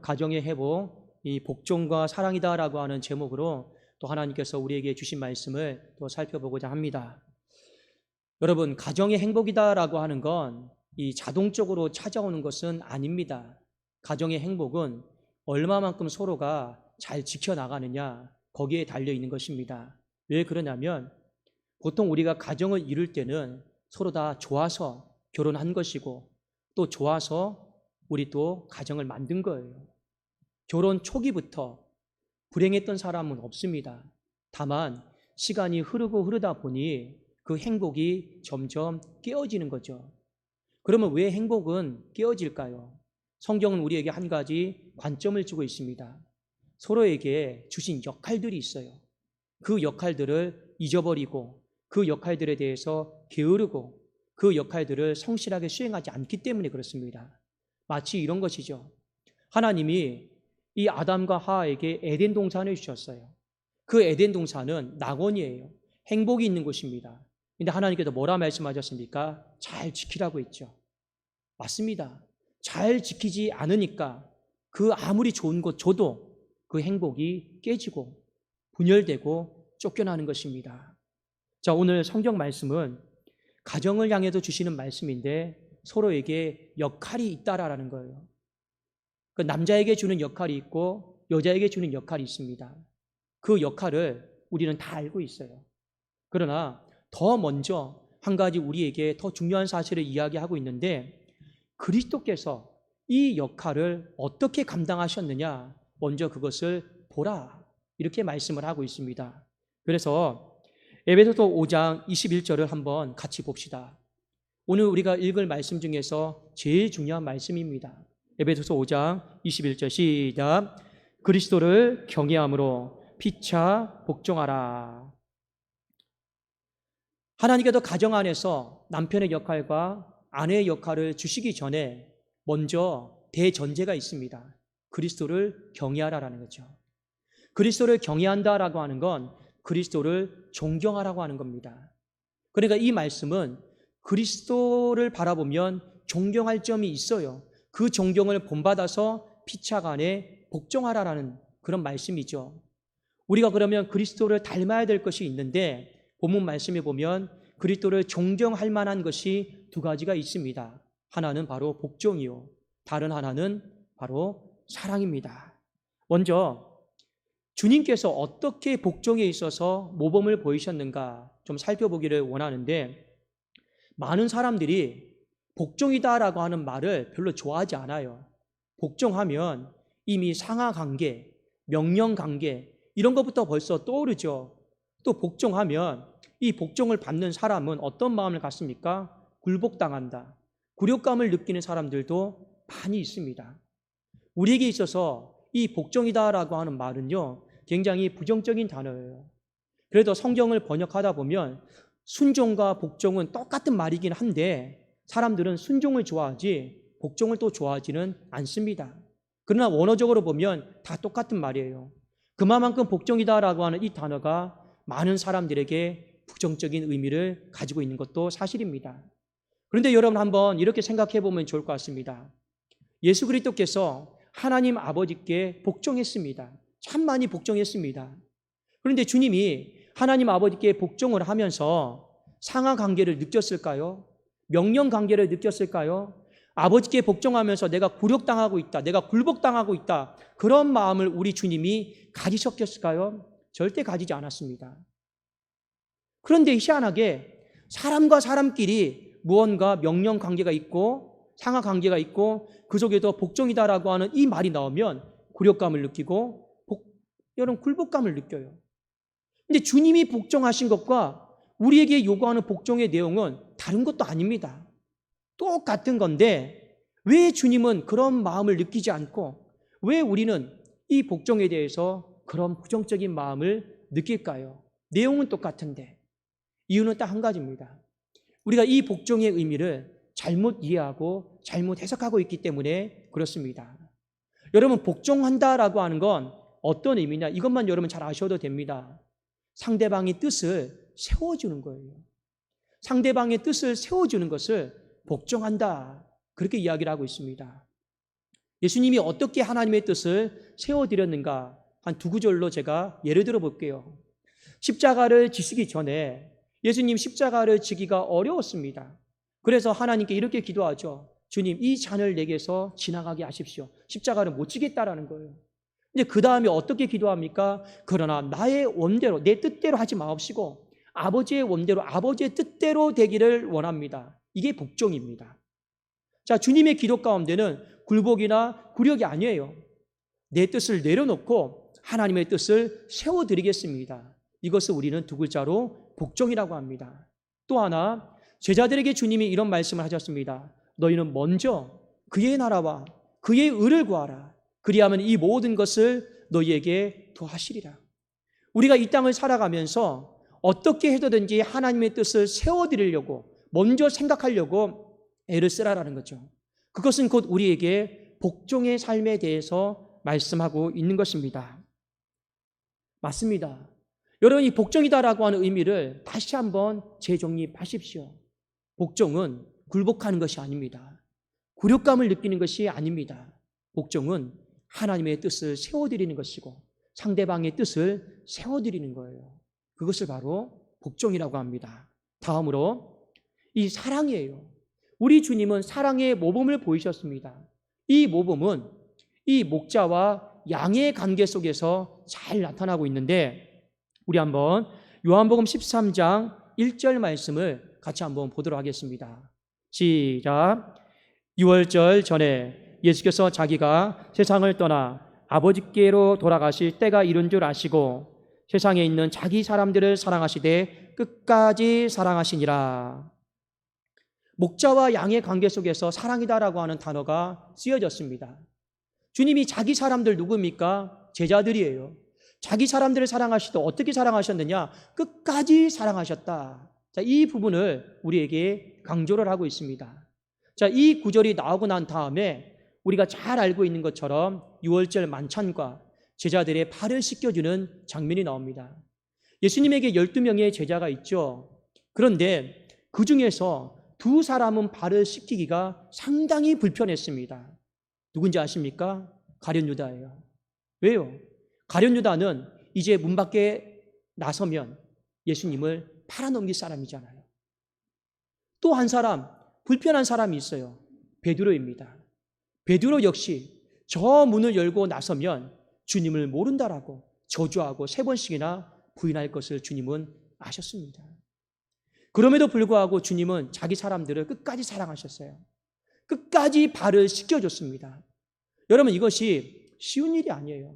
가정의 회복, 이 복종과 사랑이다라고 하는 제목으로 또 하나님께서 우리에게 주신 말씀을 또 살펴보고자 합니다. 여러분, 가정의 행복이다라고 하는 건 이 자동적으로 찾아오는 것은 아닙니다. 가정의 행복은 얼마만큼 서로가 잘 지켜나가느냐, 거기에 달려 있는 것입니다. 왜 그러냐면 보통 우리가 가정을 이룰 때는 서로 다 좋아서 결혼한 것이고 또 좋아서 우리 또 가정을 만든 거예요. 결혼 초기부터 불행했던 사람은 없습니다. 다만 시간이 흐르다 보니 그 행복이 점점 깨어지는 거죠. 그러면 왜 행복은 깨어질까요? 성경은 우리에게 한 가지 관점을 주고 있습니다. 서로에게 주신 역할들이 있어요. 그 역할들을 잊어버리고 그 역할들에 대해서 게으르고 그 역할들을 성실하게 수행하지 않기 때문에 그렇습니다. 마치 이런 것이죠. 하나님이 이 아담과 하와에게 에덴 동산을 주셨어요. 그 에덴 동산은 낙원이에요. 행복이 있는 곳입니다. 근데 하나님께서 뭐라 말씀하셨습니까? 잘 지키라고 했죠. 맞습니다. 잘 지키지 않으니까 그 아무리 좋은 것 줘도 그 행복이 깨지고 분열되고 쫓겨나는 것입니다. 자, 오늘 성경 말씀은 가정을 향해서 주시는 말씀인데 서로에게 역할이 있다라는 거예요. 그 남자에게 주는 역할이 있고 여자에게 주는 역할이 있습니다. 그 역할을 우리는 다 알고 있어요. 그러나 더 먼저 한 가지 우리에게 더 중요한 사실을 이야기하고 있는데 그리스도께서 이 역할을 어떻게 감당하셨느냐, 먼저 그것을 보라, 이렇게 말씀을 하고 있습니다. 그래서 에베소서 5장 21절을 한번 같이 봅시다. 오늘 우리가 읽을 말씀 중에서 제일 중요한 말씀입니다. 에베소서 5장 21절 시작. 그리스도를 경외함으로 피차 복종하라. 하나님께서 가정 안에서 남편의 역할과 아내의 역할을 주시기 전에 먼저 대전제가 있습니다. 그리스도를 경외하라라는 거죠. 그리스도를 경외한다라고 하는 건 그리스도를 존경하라고 하는 겁니다. 그러니까 이 말씀은 그리스도를 바라보면 존경할 점이 있어요. 그 존경을 본받아서 피차간에 복종하라라는 그런 말씀이죠. 우리가 그러면 그리스도를 닮아야 될 것이 있는데 본문 말씀에 보면 그리스도를 존경할 만한 것이 두 가지가 있습니다. 하나는 바로 복종이요, 다른 하나는 바로 사랑입니다. 먼저 주님께서 어떻게 복종에 있어서 모범을 보이셨는가 좀 살펴보기를 원하는데, 많은 사람들이 복종이다라고 하는 말을 별로 좋아하지 않아요. 복종하면 이미 상하관계, 명령관계 이런 것부터 벌써 떠오르죠. 또 복종하면 이 복종을 받는 사람은 어떤 마음을 갖습니까? 굴복당한다, 굴욕감을 느끼는 사람들도 많이 있습니다. 우리에게 있어서 이 복종이다라고 하는 말은요, 굉장히 부정적인 단어예요. 그래도 성경을 번역하다 보면 순종과 복종은 똑같은 말이긴 한데 사람들은 순종을 좋아하지 복종을 또 좋아하지는 않습니다. 그러나 원어적으로 보면 다 똑같은 말이에요. 그만큼 복종이다라고 하는 이 단어가 많은 사람들에게 부정적인 의미를 가지고 있는 것도 사실입니다. 그런데 여러분 한번 이렇게 생각해 보면 좋을 것 같습니다. 예수 그리스도께서 하나님 아버지께 복종했습니다. 참 많이 복종했습니다. 그런데 주님이 하나님 아버지께 복종을 하면서 상하 관계를 느꼈을까요? 명령 관계를 느꼈을까요? 아버지께 복종하면서 내가 굴욕당하고 있다, 내가 굴복당하고 있다, 그런 마음을 우리 주님이 가지셨겠을까요? 절대 가지지 않았습니다. 그런데 희한하게 사람과 사람끼리 무언가 명령 관계가 있고 상하 관계가 있고 그 속에도 복종이다라고 하는 이 말이 나오면 굴욕감을 느끼고 여러분 굴복감을 느껴요. 근데 주님이 복종하신 것과 우리에게 요구하는 복종의 내용은 다른 것도 아닙니다. 똑같은 건데 왜 주님은 그런 마음을 느끼지 않고 왜 우리는 이 복종에 대해서 그런 부정적인 마음을 느낄까요? 내용은 똑같은데 이유는 딱 한 가지입니다. 우리가 이 복종의 의미를 잘못 이해하고 잘못 해석하고 있기 때문에 그렇습니다. 여러분, 복종한다라고 하는 건 어떤 의미냐? 이것만 여러분 잘 아셔도 됩니다. 상대방의 뜻을 세워주는 거예요. 상대방의 뜻을 세워주는 것을 복종한다, 그렇게 이야기를 하고 있습니다. 예수님이 어떻게 하나님의 뜻을 세워드렸는가 한 두 구절로 제가 예를 들어 볼게요. 십자가를 지시기 전에 예수님 십자가를 지기가 어려웠습니다. 그래서 하나님께 이렇게 기도하죠. 주님, 이 잔을 내게서 지나가게 하십시오. 십자가를 못 지겠다라는 거예요. 근데 그 다음에 어떻게 기도합니까? 그러나 나의 원대로, 내 뜻대로 하지 마옵시고 아버지의 원대로, 아버지의 뜻대로 되기를 원합니다. 이게 복종입니다. 자, 주님의 기도 가운데는 굴복이나 굴욕이 아니에요. 내 뜻을 내려놓고 하나님의 뜻을 세워드리겠습니다. 이것을 우리는 두 글자로 복종이라고 합니다. 또 하나, 제자들에게 주님이 이런 말씀을 하셨습니다. 너희는 먼저 그의 나라와 그의 의를 구하라. 그리하면 이 모든 것을 너희에게 더하시리라. 우리가 이 땅을 살아가면서 어떻게 해서든지 하나님의 뜻을 세워드리려고 먼저 생각하려고 애를 쓰라라는 거죠. 그것은 곧 우리에게 복종의 삶에 대해서 말씀하고 있는 것입니다. 맞습니다. 여러분, 이 복종이다라고 하는 의미를 다시 한번 재정립하십시오. 복종은 굴복하는 것이 아닙니다. 굴욕감을 느끼는 것이 아닙니다. 복종은 하나님의 뜻을 세워드리는 것이고 상대방의 뜻을 세워드리는 거예요. 그것을 바로 복종이라고 합니다. 다음으로 이 사랑이에요. 우리 주님은 사랑의 모범을 보이셨습니다. 이 모범은 이 목자와 양의 관계 속에서 잘 나타나고 있는데 우리 한번 요한복음 13장 1절 말씀을 같이 한번 보도록 하겠습니다. 시작. 유월절 전에 예수께서 자기가 세상을 떠나 아버지께로 돌아가실 때가 이른 줄 아시고 세상에 있는 자기 사람들을 사랑하시되 끝까지 사랑하시니라. 목자와 양의 관계 속에서 사랑이다라고 하는 단어가 쓰여졌습니다. 주님이 자기 사람들 누굽니까? 제자들이에요. 자기 사람들을 사랑하시되 어떻게 사랑하셨느냐? 끝까지 사랑하셨다. 자, 이 부분을 우리에게 강조를 하고 있습니다. 자, 이 구절이 나오고 난 다음에 우리가 잘 알고 있는 것처럼 유월절 만찬과 제자들의 발을 씻겨주는 장면이 나옵니다. 예수님에게 12명의 제자가 있죠. 그런데 그 중에서 두 사람은 발을 씻기기가 상당히 불편했습니다. 누군지 아십니까? 가룟 유다예요. 왜요? 가룟 유다는 이제 문 밖에 나서면 예수님을 팔아넘길 사람이잖아요. 또 한 사람, 불편한 사람이 있어요. 베드로입니다. 베드로 역시 저 문을 열고 나서면 주님을 모른다라고 저주하고 3번씩이나 부인할 것을 주님은 아셨습니다. 그럼에도 불구하고 주님은 자기 사람들을 끝까지 사랑하셨어요. 끝까지 발을 씻겨줬습니다. 여러분, 이것이 쉬운 일이 아니에요.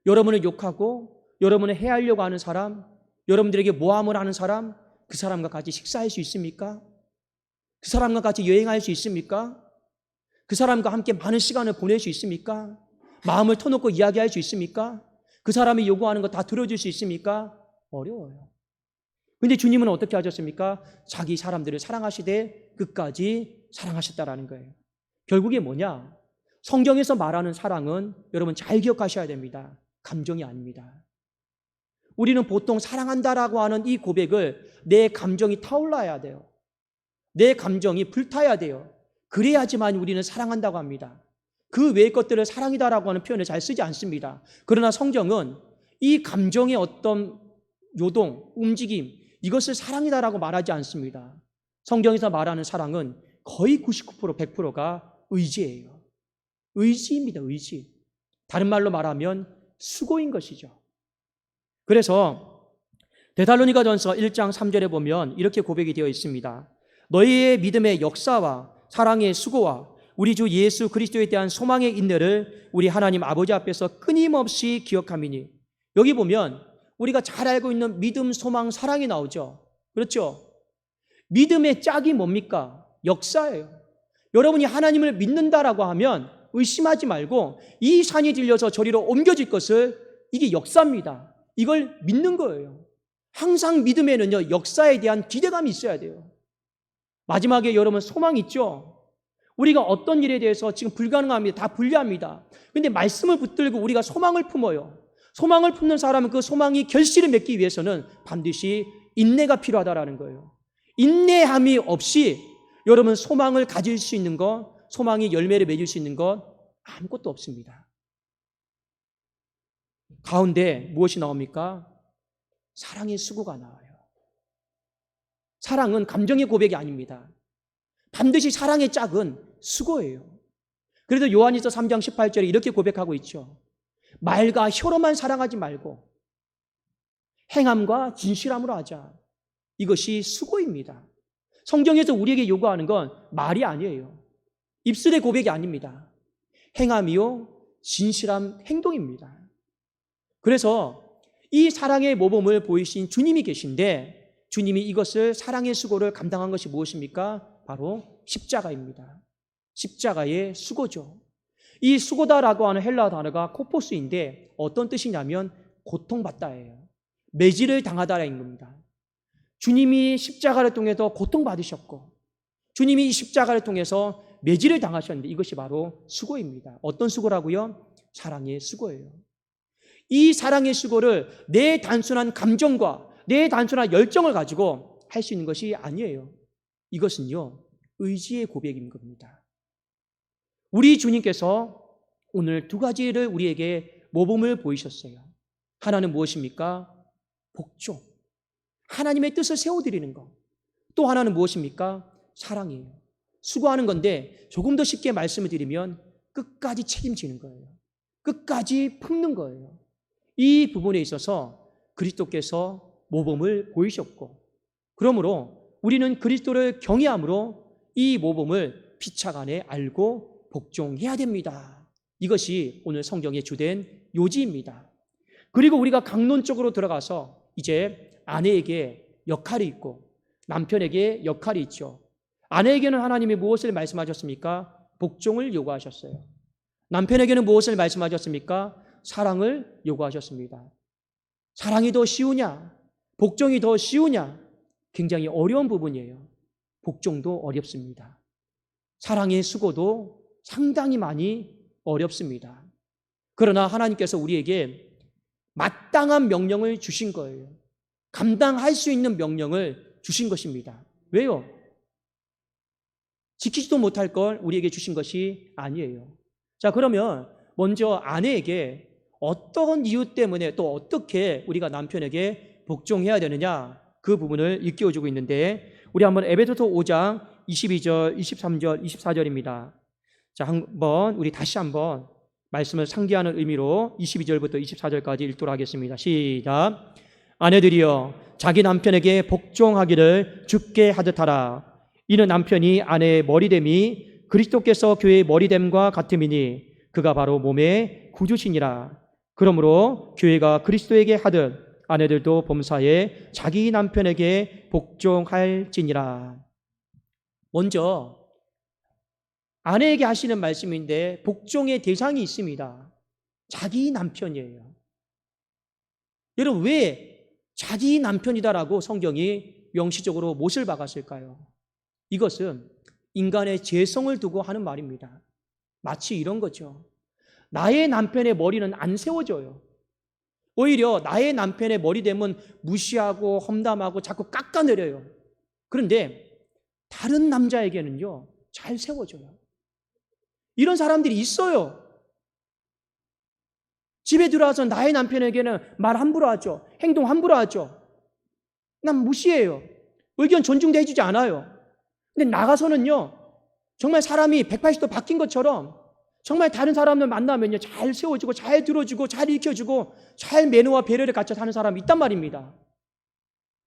여러분을 욕하고 여러분을 해하려고 하는 사람, 여러분들에게 모함을 하는 사람, 그 사람과 같이 식사할 수 있습니까? 그 사람과 같이 여행할 수 있습니까? 그 사람과 함께 많은 시간을 보낼 수 있습니까? 마음을 터놓고 이야기할 수 있습니까? 그 사람이 요구하는 거 다 들어줄 수 있습니까? 어려워요. 근데 주님은 어떻게 하셨습니까? 자기 사람들을 사랑하시되 끝까지 사랑하셨다라는 거예요. 결국에 뭐냐? 성경에서 말하는 사랑은 여러분 잘 기억하셔야 됩니다. 감정이 아닙니다. 우리는 보통 사랑한다라고 하는 이 고백을 내 감정이 타올라야 돼요. 내 감정이 불타야 돼요. 그래야지만 우리는 사랑한다고 합니다. 그 외의 것들을 사랑이다라고 하는 표현을 잘 쓰지 않습니다. 그러나 성경은 이 감정의 어떤 요동, 움직임, 이것을 사랑이다라고 말하지 않습니다. 성경에서 말하는 사랑은 거의 99%, 100%가 의지예요. 의지입니다, 의지. 다른 말로 말하면 수고인 것이죠. 그래서 데살로니가전서 1장 3절에 보면 이렇게 고백이 되어 있습니다. 너희의 믿음의 역사와 사랑의 수고와 우리 주 예수 그리스도에 대한 소망의 인내를 우리 하나님 아버지 앞에서 끊임없이 기억함이니. 여기 보면 우리가 잘 알고 있는 믿음, 소망, 사랑이 나오죠. 그렇죠? 믿음의 짝이 뭡니까? 역사예요. 여러분이 하나님을 믿는다라고 하면 의심하지 말고 이 산이 들려서 저리로 옮겨질 것을, 이게 역사입니다. 이걸 믿는 거예요. 항상 믿음에는요, 역사에 대한 기대감이 있어야 돼요. 마지막에 여러분 소망 있죠? 우리가 어떤 일에 대해서 지금 불가능합니다. 다 불리합니다. 근데 말씀을 붙들고 우리가 소망을 품어요. 소망을 품는 사람은 그 소망이 결실을 맺기 위해서는 반드시 인내가 필요하다라는 거예요. 인내함이 없이 여러분 소망을 가질 수 있는 거, 소망이 열매를 맺을 수 있는 것 아무것도 없습니다. 가운데 무엇이 나옵니까? 사랑의 수고가 나와요. 사랑은 감정의 고백이 아닙니다. 반드시 사랑의 짝은 수고예요. 그래도 요한일서 3장 18절에 이렇게 고백하고 있죠. 말과 혀로만 사랑하지 말고 행함과 진실함으로 하자. 이것이 수고입니다. 성경에서 우리에게 요구하는 건 말이 아니에요. 입술의 고백이 아닙니다. 행함이요 진실함 행동입니다. 그래서 이 사랑의 모범을 보이신 주님이 계신데 주님이 이것을 사랑의 수고를 감당한 것이 무엇입니까? 바로 십자가입니다. 십자가의 수고죠. 이 수고다라고 하는 헬라어 단어가 코포스인데 어떤 뜻이냐면 고통받다예요. 매질을 당하다라는 겁니다. 주님이 십자가를 통해서 고통받으셨고 주님이 이 십자가를 통해서 매질을 당하셨는데 이것이 바로 수고입니다. 어떤 수고라고요? 사랑의 수고예요. 이 사랑의 수고를 내 단순한 감정과 내 단순한 열정을 가지고 할 수 있는 것이 아니에요. 이것은요 의지의 고백인 겁니다. 우리 주님께서 오늘 두 가지를 우리에게 모범을 보이셨어요. 하나는 무엇입니까? 복종. 하나님의 뜻을 세워드리는 것. 또 하나는 무엇입니까? 사랑이에요. 수고하는 건데 조금 더 쉽게 말씀을 드리면 끝까지 책임지는 거예요. 끝까지 품는 거예요. 이 부분에 있어서 그리스도께서 모범을 보이셨고 그러므로 우리는 그리스도를 경외함으로 이 모범을 피차 간에 알고 복종해야 됩니다. 이것이 오늘 성경의 주된 요지입니다. 그리고 우리가 강론적으로 들어가서 이제 아내에게 역할이 있고 남편에게 역할이 있죠. 아내에게는 하나님이 무엇을 말씀하셨습니까? 복종을 요구하셨어요. 남편에게는 무엇을 말씀하셨습니까? 사랑을 요구하셨습니다. 사랑이 더 쉬우냐? 복종이 더 쉬우냐? 굉장히 어려운 부분이에요. 복종도 어렵습니다. 사랑의 수고도 상당히 많이 어렵습니다. 그러나 하나님께서 우리에게 마땅한 명령을 주신 거예요. 감당할 수 있는 명령을 주신 것입니다. 왜요? 지키지도 못할 걸 우리에게 주신 것이 아니에요. 자, 그러면 먼저 아내에게 어떤 이유 때문에 또 어떻게 우리가 남편에게 복종해야 되느냐 그 부분을 일깨워주고 있는데 우리 한번 에베소서 5장 22절, 23절, 24절입니다. 자, 한번 우리 다시 한번 말씀을 상기하는 의미로 22절부터 24절까지 읽도록 하겠습니다. 시작. 아내들이여 자기 남편에게 복종하기를 주께 하듯 하라. 이는 남편이 아내의 머리됨이 그리스도께서 교회의 머리됨과 같음이니 그가 바로 몸의 구주시니라. 그러므로 교회가 그리스도에게 하듯 아내들도 범사에 자기 남편에게 복종할지니라. 먼저 아내에게 하시는 말씀인데 복종의 대상이 있습니다. 자기 남편이에요. 여러분 왜 자기 남편이다라고 성경이 명시적으로 못을 박았을까요? 이것은 인간의 죄성을 두고 하는 말입니다. 마치 이런 거죠. 나의 남편의 머리는 안 세워져요. 오히려 나의 남편의 머리됨은 무시하고 험담하고 자꾸 깎아내려요. 그런데 다른 남자에게는요 잘 세워져요. 이런 사람들이 있어요. 집에 들어와서 나의 남편에게는 말 함부로 하죠. 행동 함부로 하죠. 난 무시해요. 의견 존중도 해주지 않아요. 근데 나가서는요 정말 사람이 180도 바뀐 것처럼 정말 다른 사람들 만나면요 잘 세워주고 잘 들어주고 잘 익혀주고 잘 매너와 배려를 갖춰 사는 사람이 있단 말입니다.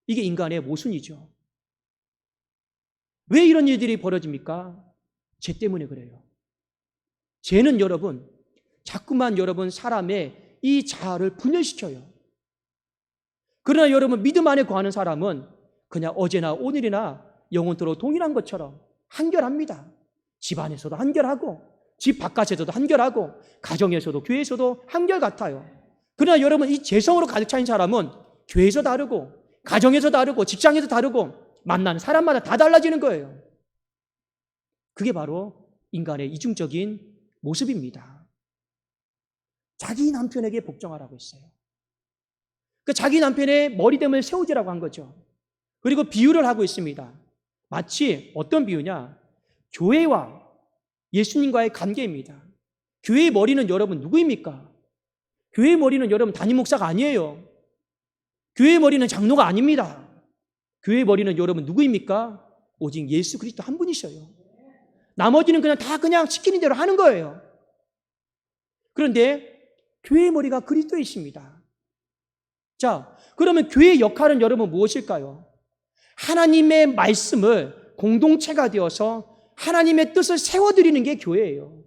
이게 인간의 모순이죠. 왜 이런 일들이 벌어집니까? 죄 때문에 그래요. 죄는 여러분 자꾸만 여러분 사람의 이 자아를 분열시켜요. 그러나 여러분 믿음 안에 거하는 사람은 그냥 어제나 오늘이나 영원토록 동일한 것처럼 한결합니다. 집 안에서도 한결하고 집 바깥에서도 한결하고 가정에서도 교회에서도 한결같아요. 그러나 여러분 이 죄성으로 가득 차인 사람은 교회에서 다르고 가정에서 다르고 직장에서 다르고 만나는 사람마다 다 달라지는 거예요. 그게 바로 인간의 이중적인 모습입니다. 자기 남편에게 복종하라고 했어요. 그 자기 남편의 머리됨을 세우지라고 한 거죠. 그리고 비유를 하고 있습니다. 마치 어떤 비유냐? 교회와 예수님과의 관계입니다. 교회의 머리는 여러분 누구입니까? 교회의 머리는 여러분 담임 목사가 아니에요. 교회의 머리는 장로가 아닙니다. 교회의 머리는 여러분 누구입니까? 오직 예수 그리스도 한 분이셔요. 나머지는 그냥 다 그냥 시키는 대로 하는 거예요. 그런데 교회의 머리가 그리스도이십니다. 자, 그러면 교회의 역할은 여러분 무엇일까요? 하나님의 말씀을 공동체가 되어서 하나님의 뜻을 세워드리는 게 교회예요.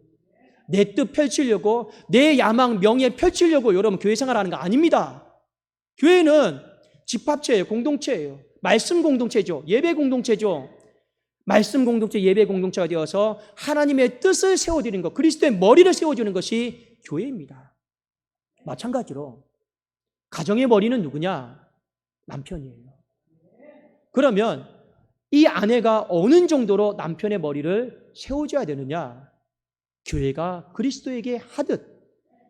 내 뜻 펼치려고, 내 야망, 명예 펼치려고 여러분 교회 생활하는 거 아닙니다. 교회는 집합체예요. 공동체예요. 말씀 공동체죠. 예배 공동체죠. 말씀 공동체, 예배 공동체가 되어서 하나님의 뜻을 세워드리는 것, 그리스도의 머리를 세워주는 것이 교회입니다. 마찬가지로 가정의 머리는 누구냐? 남편이에요. 그러면 이 아내가 어느 정도로 남편의 머리를 세워줘야 되느냐? 교회가 그리스도에게 하듯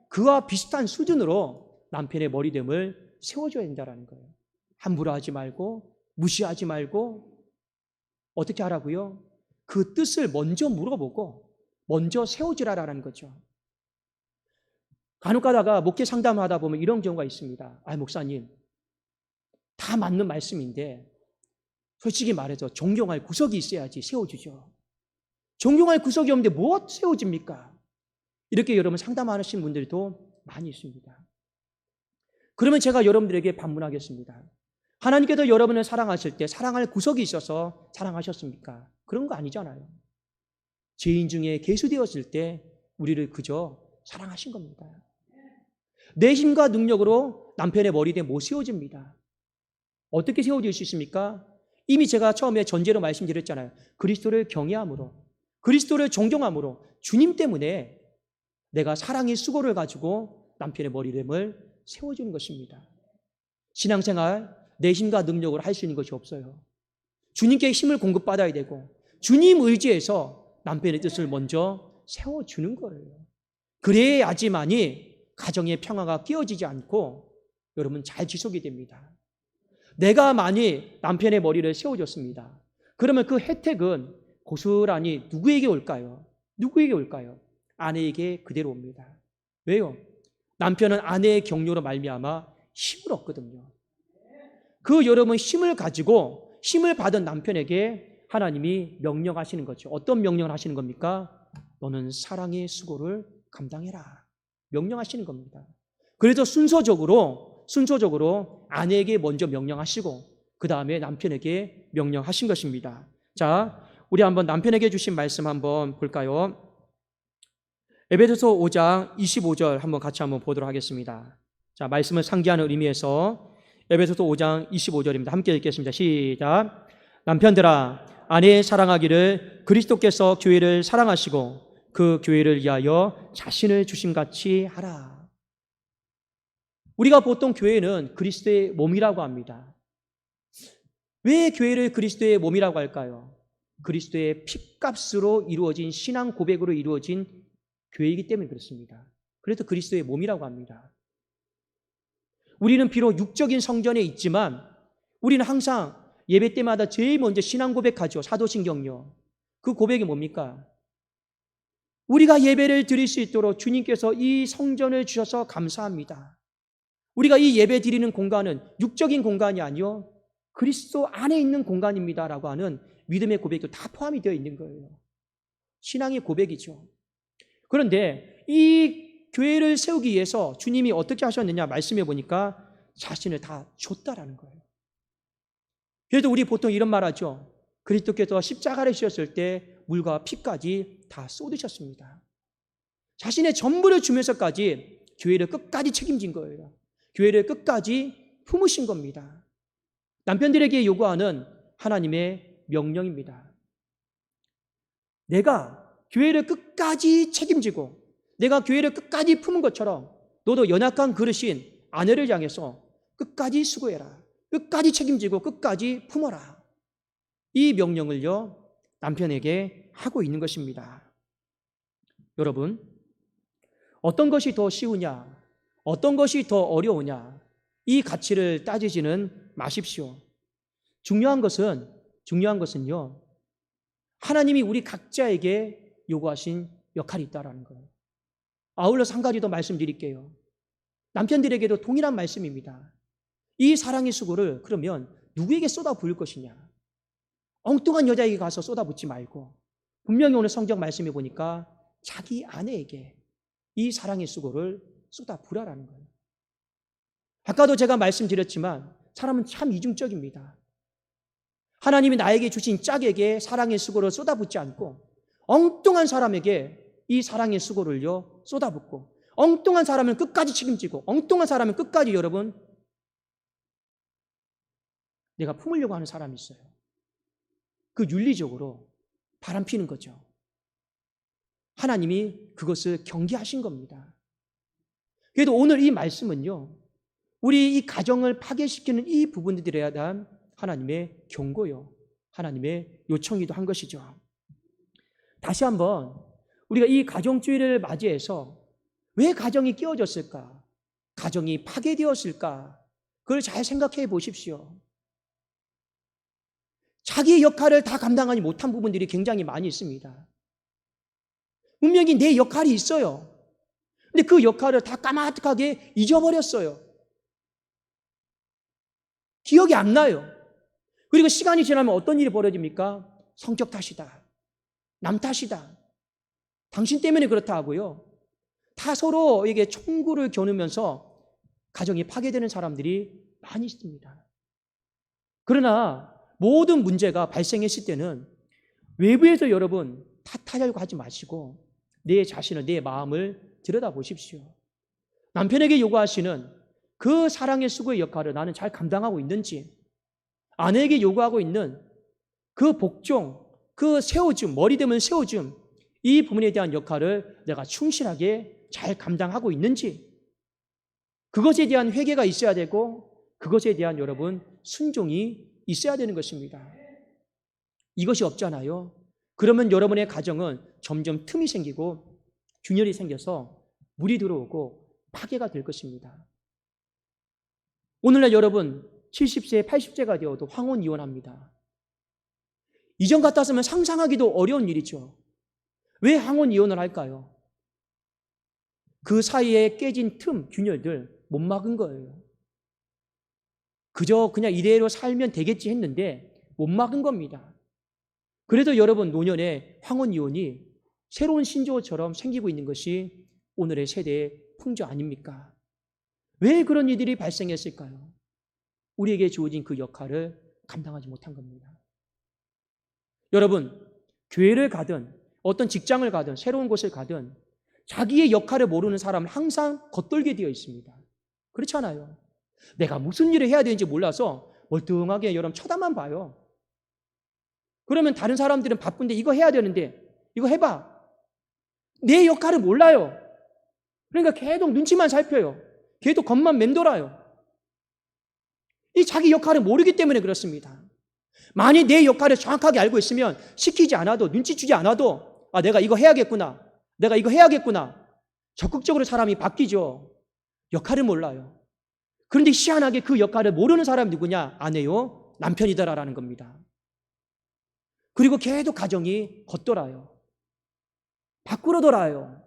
그와 비슷한 수준으로 남편의 머리됨을 세워줘야 된다는 거예요. 함부로 하지 말고, 무시하지 말고, 어떻게 하라고요? 그 뜻을 먼저 물어보고 먼저 세워주라라는 거죠. 간혹 가다가 목회 상담하다 보면 이런 경우가 있습니다. 목사님, 다 맞는 말씀인데 솔직히 말해서 존경할 구석이 있어야지 세워주죠. 존경할 구석이 없는데 뭐 세워집니까? 이렇게 여러분 상담하시는 분들도 많이 있습니다. 그러면 제가 여러분들에게 반문하겠습니다. 하나님께서 여러분을 사랑하실 때 사랑할 구석이 있어서 사랑하셨습니까? 그런 거 아니잖아요. 죄인 중에 계수되었을 때 우리를 그저 사랑하신 겁니다. 내 힘과 능력으로 남편의 머리에 못 세워집니다. 어떻게 세워질 수 있습니까? 이미 제가 처음에 전제로 말씀드렸잖아요. 그리스도를 경외함으로, 그리스도를 존경함으로, 주님 때문에 내가 사랑의 수고를 가지고 남편의 머리됨을 세워주는 것입니다. 신앙생활 내 힘과 능력으로 할 수 있는 것이 없어요. 주님께 힘을 공급받아야 되고 주님 의지에서 남편의 뜻을 먼저 세워주는 거예요. 그래야지만이 가정의 평화가 깨어지지 않고 여러분 잘 지속이 됩니다. 내가 많이 남편의 머리를 세워줬습니다. 그러면 그 혜택은 고스란히 누구에게 올까요? 누구에게 올까요? 아내에게 그대로 옵니다. 왜요? 남편은 아내의 격려로 말미암아 힘을 얻거든요. 그 여러분 힘을 가지고 힘을 받은 남편에게 하나님이 명령하시는 거죠. 어떤 명령을 하시는 겁니까? 너는 사랑의 수고를 감당해라. 명령하시는 겁니다. 그래서 순서적으로 아내에게 먼저 명령하시고 그 다음에 남편에게 명령하신 것입니다. 자, 우리 한번 남편에게 주신 말씀 한번 볼까요? 에베소서 5장 25절 한번 같이 한번 보도록 하겠습니다. 자, 말씀을 상기하는 의미에서 에베소서 5장 25절입니다. 함께 읽겠습니다. 시작. 남편들아, 아내 사랑하기를 그리스도께서 교회를 사랑하시고 그 교회를 위하여 자신을 주심같이 하라. 우리가 보통 교회는 그리스도의 몸이라고 합니다. 왜 교회를 그리스도의 몸이라고 할까요? 그리스도의 피값으로 이루어진 신앙 고백으로 이루어진 교회이기 때문에 그렇습니다. 그래서 그리스도의 몸이라고 합니다. 우리는 비록 육적인 성전에 있지만 우리는 항상 예배 때마다 제일 먼저 신앙 고백하죠. 사도신경요. 그 고백이 뭡니까? 우리가 예배를 드릴 수 있도록 주님께서 이 성전을 주셔서 감사합니다. 우리가 이 예배 드리는 공간은 육적인 공간이 아니요 그리스도 안에 있는 공간입니다라고 하는 믿음의 고백도 다 포함이 되어 있는 거예요. 신앙의 고백이죠. 그런데 이 교회를 세우기 위해서 주님이 어떻게 하셨느냐 말씀해 보니까 자신을 다 줬다라는 거예요. 그래도 우리 보통 이런 말 하죠. 그리스도께서 십자가를 지셨을 때 물과 피까지 다 쏟으셨습니다. 자신의 전부를 주면서까지 교회를 끝까지 책임진 거예요. 교회를 끝까지 품으신 겁니다. 남편들에게 요구하는 하나님의 명령입니다. 내가 교회를 끝까지 책임지고 내가 교회를 끝까지 품은 것처럼 너도 연약한 그릇인 아내를 향해서 끝까지 수고해라. 끝까지 책임지고 끝까지 품어라. 이 명령을요 남편에게 하고 있는 것입니다. 여러분, 어떤 것이 더 쉬우냐, 어떤 것이 더 어려우냐, 이 가치를 따지지는 마십시오. 중요한 것은요 하나님이 우리 각자에게 요구하신 역할이 있다는 거예요. 아울러서 한 가지 더 말씀드릴게요. 남편들에게도 동일한 말씀입니다. 이 사랑의 수고를 그러면 누구에게 쏟아 부을 것이냐? 엉뚱한 여자에게 가서 쏟아붓지 말고 분명히 오늘 성경 말씀해 보니까 자기 아내에게 이 사랑의 수고를 쏟아 부으라는 거예요. 아까도 제가 말씀드렸지만 사람은 참 이중적입니다. 하나님이 나에게 주신 짝에게 사랑의 수고를 쏟아붓지 않고 엉뚱한 사람에게 이 사랑의 수고를요 쏟아붓고, 엉뚱한 사람은 끝까지 책임지고, 엉뚱한 사람은 끝까지 여러분 내가 품으려고 하는 사람이 있어요. 그 윤리적으로 바람피는 거죠. 하나님이 그것을 경계하신 겁니다. 그래도 오늘 이 말씀은요, 우리 이 가정을 파괴시키는 이 부분들에 대한 하나님의 경고요, 하나님의 요청이기도 한 것이죠. 다시 한번 우리가 이 가정주의를 맞이해서 왜 가정이 깨어졌을까? 가정이 파괴되었을까? 그걸 잘 생각해 보십시오. 자기의 역할을 다 감당하지 못한 부분들이 굉장히 많이 있습니다. 분명히 내 역할이 있어요. 근데 그 역할을 다 까마득하게 잊어버렸어요. 기억이 안 나요. 그리고 시간이 지나면 어떤 일이 벌어집니까? 성격 탓이다, 남 탓이다, 당신 때문에 그렇다 하고요, 다 서로에게 총구를 겨누면서 가정이 파괴되는 사람들이 많이 있습니다. 그러나 모든 문제가 발생했을 때는 외부에서 여러분 탓하려고 하지 마시고 내 자신을, 내 마음을 들여다보십시오. 남편에게 요구하시는 그 사랑의 수고의 역할을 나는 잘 감당하고 있는지, 아내에게 요구하고 있는 그 복종, 그 세워줌, 머리 되면 세워줌, 이 부분에 대한 역할을 내가 충실하게 잘 감당하고 있는지, 그것에 대한 회개가 있어야 되고 그것에 대한 여러분 순종이 있어야 되는 것입니다. 이것이 없잖아요. 그러면 여러분의 가정은 점점 틈이 생기고 균열이 생겨서 물이 들어오고 파괴가 될 것입니다. 오늘날 여러분 70세, 80세가 되어도 황혼 이혼합니다. 이전 같았으면 상상하기도 어려운 일이죠. 왜 황혼 이혼을 할까요? 그 사이에 깨진 틈, 균열들 못 막은 거예요. 그저 그냥 이대로 살면 되겠지 했는데 못 막은 겁니다. 그래서 여러분 노년에 황혼 이혼이 새로운 신조어처럼 생기고 있는 것이 오늘의 세대의 풍조 아닙니까? 왜 그런 일들이 발생했을까요? 우리에게 주어진 그 역할을 감당하지 못한 겁니다. 여러분, 교회를 가든 어떤 직장을 가든 새로운 곳을 가든 자기의 역할을 모르는 사람은 항상 겉돌게 되어 있습니다. 그렇잖아요. 내가 무슨 일을 해야 되는지 몰라서 멀뚱하게 여러분 쳐다만 봐요. 그러면 다른 사람들은 바쁜데 이거 해야 되는데 이거 해봐. 내 역할을 몰라요. 그러니까 계속 눈치만 살펴요. 계속 겉만 맴돌아요. 이 자기 역할을 모르기 때문에 그렇습니다. 만약 내 역할을 정확하게 알고 있으면 시키지 않아도, 눈치 주지 않아도 내가 이거 해야겠구나, 내가 이거 해야겠구나, 적극적으로 사람이 바뀌죠. 역할을 몰라요. 그런데 희한하게 그 역할을 모르는 사람이 누구냐? 아내요, 남편이다라는 겁니다. 그리고 계속 가정이 겉돌아요. 밖으로 돌아요.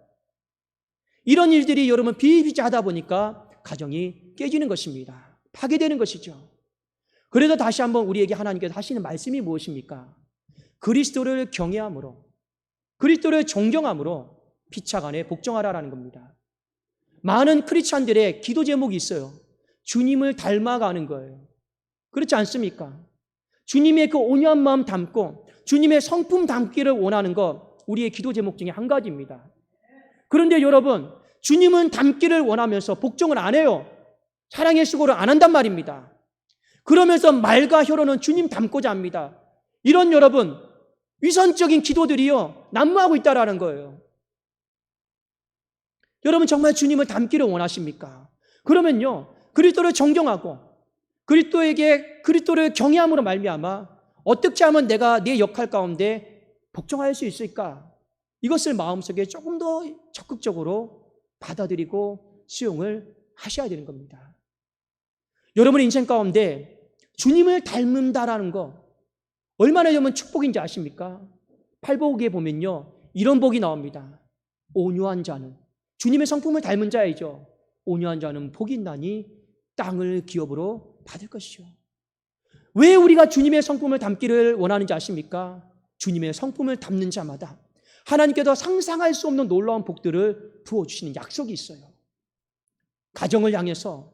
이런 일들이 여러분 비일비재하다 보니까 가정이 깨지는 것입니다. 파괴되는 것이죠. 그래서 다시 한번 우리에게 하나님께서 하시는 말씀이 무엇입니까? 그리스도를 경외함으로, 그리스도를 존경함으로 피차 간에 복종하라라는 겁니다. 많은 크리스찬들의 기도 제목이 있어요. 주님을 닮아가는 거예요. 그렇지 않습니까? 주님의 그 온유한 마음 담고 주님의 성품 담기를 원하는 것, 우리의 기도 제목 중에 한 가지입니다. 그런데 여러분, 주님은 닮기를 원하면서 복종을 안 해요. 사랑의 수고를 안 한단 말입니다. 그러면서 말과 혀로는 주님 닮고자 합니다. 이런 여러분 위선적인 기도들이요 난무하고 있다라는 거예요. 여러분 정말 주님을 닮기를 원하십니까? 그러면요 그리스도를 존경하고 그리스도를 경외함으로 말미암아 어떻게 하면 내가 내 역할 가운데 복종할 수 있을까? 이것을 마음속에 조금 더 적극적으로 받아들이고 수용을 하셔야 되는 겁니다. 여러분의 인생 가운데 주님을 닮는다라는 거 얼마나 여러분 축복인지 아십니까? 팔복에 보면요 이런 복이 나옵니다. 온유한 자는, 주님의 성품을 닮은 자이죠. 온유한 자는 복이 있나니 땅을 기업으로 받을 것이요. 왜 우리가 주님의 성품을 닮기를 원하는지 아십니까? 주님의 성품을 닮는 자마다 하나님께서 상상할 수 없는 놀라운 복들을 부어주시는 약속이 있어요. 가정을 향해서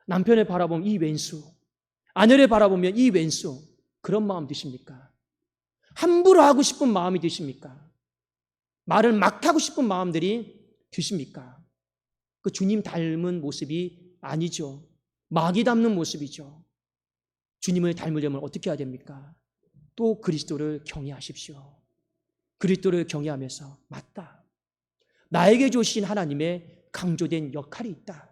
남편을 바라보면 이 왼수, 아내를 바라보면 이 왼수, 그런 마음 드십니까? 함부로 하고 싶은 마음이 드십니까? 말을 막 하고 싶은 마음들이 드십니까? 그 주님 닮은 모습이 아니죠. 마귀 닮는 모습이죠. 주님을 닮으려면 어떻게 해야 됩니까? 또 그리스도를 경외하십시오. 그리스도를 경외하면서 맞다, 나에게 주신 하나님의 강조된 역할이 있다.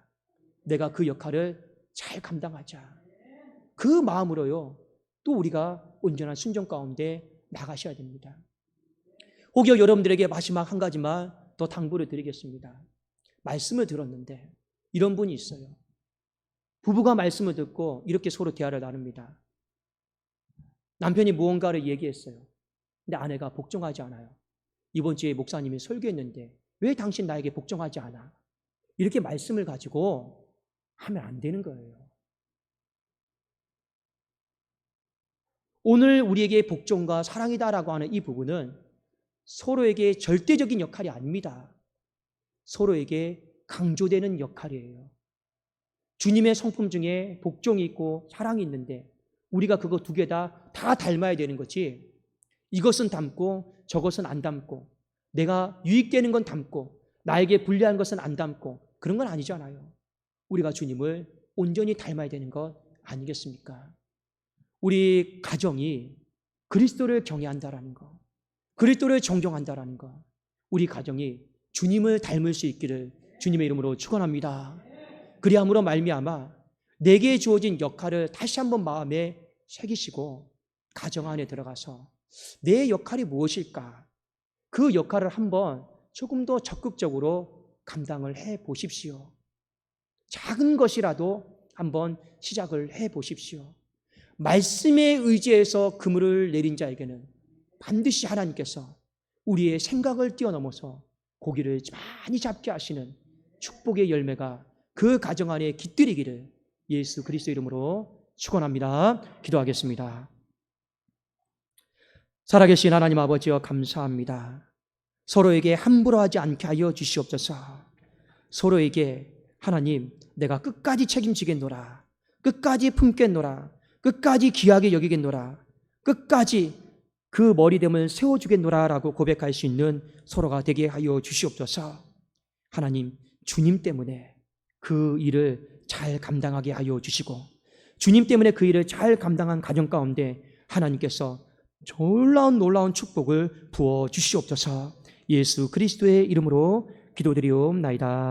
내가 그 역할을 잘 감당하자. 그 마음으로요, 또 우리가 온전한 순종 가운데 나가셔야 됩니다. 혹여 여러분들에게 마지막 한 가지만 더 당부를 드리겠습니다. 말씀을 들었는데 이런 분이 있어요. 부부가 말씀을 듣고 이렇게 서로 대화를 나눕니다. 남편이 무언가를 얘기했어요. 근데 아내가 복종하지 않아요. 이번 주에 목사님이 설교했는데 왜 당신 나에게 복종하지 않아? 이렇게 말씀을 가지고 하면 안 되는 거예요. 오늘 우리에게 복종과 사랑이다라고 하는 이 부분은 서로에게 절대적인 역할이 아닙니다. 서로에게 강조되는 역할이에요. 주님의 성품 중에 복종이 있고 사랑이 있는데 우리가 그거 두 개 다 닮아야 되는 거지, 이것은 닮고 저것은 안 닮고, 내가 유익되는 건 닮고 나에게 불리한 것은 안 닮고, 그런 건 아니잖아요. 우리가 주님을 온전히 닮아야 되는 것 아니겠습니까? 우리 가정이 그리스도를 경외한다라는 것, 그리스도를 존경한다라는 것, 우리 가정이 주님을 닮을 수 있기를 주님의 이름으로 축원합니다. 그리함으로 말미암아 내게 주어진 역할을 다시 한번 마음에 새기시고 가정 안에 들어가서 내 역할이 무엇일까? 그 역할을 한번 조금 더 적극적으로 감당을 해 보십시오. 작은 것이라도 한번 시작을 해 보십시오. 말씀에 의지해서 그물을 내린 자에게는 반드시 하나님께서 우리의 생각을 뛰어넘어서 고기를 많이 잡게 하시는 축복의 열매가 그 가정 안에 깃들이기를 예수 그리스도 이름으로 축원합니다. 기도하겠습니다. 살아계신 하나님 아버지여, 감사합니다. 서로에게 함부로 하지 않게 하여 주시옵소서. 서로에게 하나님, 내가 끝까지 책임지겠노라, 끝까지 품겠노라, 끝까지 귀하게 여기겠노라, 끝까지 그 머리됨을 세워주겠노라 라고 고백할 수 있는 서로가 되게 하여 주시옵소서. 하나님, 주님 때문에 그 일을 잘 감당하게 하여 주시고, 주님 때문에 그 일을 잘 감당한 가정 가운데 하나님께서 놀라운 축복을 부어 주시옵소서. 예수 그리스도의 이름으로 기도드리옵나이다.